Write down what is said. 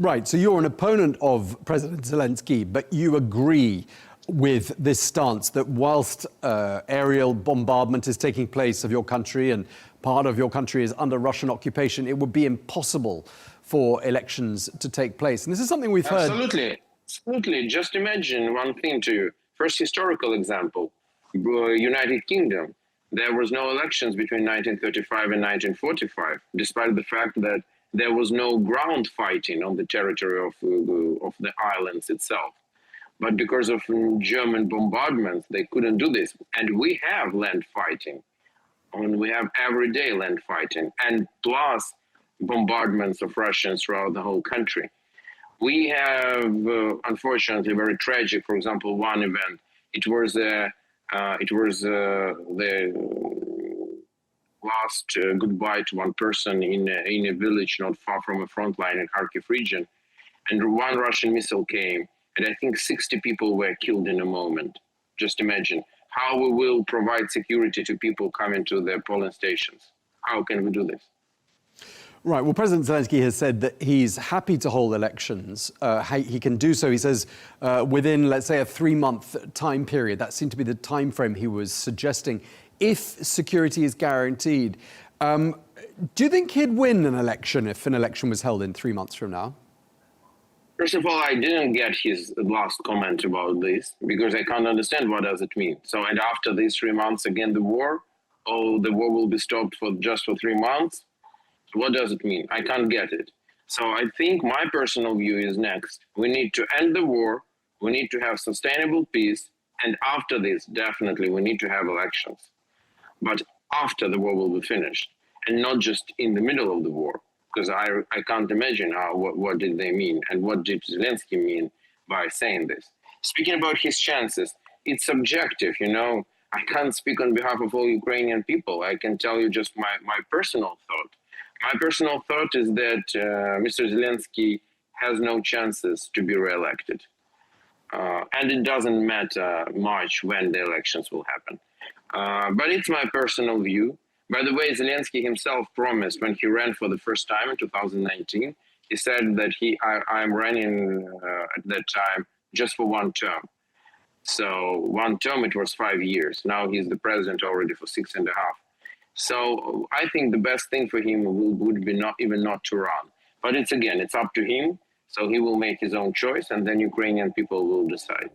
Right, so you're an opponent of President Zelensky, but you agree with this stance that whilst aerial bombardment is taking place of your country and part of your country is under Russian occupation, it would be impossible for elections to take place. And this is something we've heard. Absolutely. Just imagine one thing to you. First historical example, United Kingdom. There was no elections between 1935 and 1945, despite the fact that there was no ground fighting on the territory of the islands itself. But because of German bombardments, they couldn't do this. And we have land fighting. And we have everyday land fighting, and plus bombardments of Russians throughout the whole country. We have, unfortunately, very tragic. For example, one event. It was the last goodbye to one person in a village not far from a front line in Kharkiv region, and one Russian missile came, and I think 60 people were killed in a moment. Just imagine how we will provide security to people coming to their polling stations. How can we do this? Right. Well, President Zelensky has said that he's happy to hold elections. He can do so, he says, within, let's say, a 3-month time period. That seemed to be the time frame he was suggesting, if security is guaranteed. Do you think he'd win an election if an election was held in 3 months from now? First of all, I didn't get his last comment about this because I can't understand what does it mean. So, and after these 3 months, again, the war? Oh, the war will be stopped for just 3 months? What does it mean? I can't get it. So I think my personal view is next. We need to end the war. We need to have sustainable peace. And after this, definitely, we need to have elections. But after the war will be finished, and not just in the middle of the war, because I can't imagine what did they mean and what did Zelensky mean by saying this. Speaking about his chances, it's subjective, you know. I can't speak on behalf of all Ukrainian people. I can tell you just my personal thought. My personal thought is that Mr. Zelensky has no chances to be re-elected. And it doesn't matter much when the elections will happen. But it's my personal view. By the way, Zelensky himself promised when he ran for the first time in 2019, he said that I'm running at that time just for one term. So one term, it was 5 years. Now he's the president already for 6.5. So I think the best thing for him would be not to run. But it's up to him. So he will make his own choice, and then Ukrainian people will decide.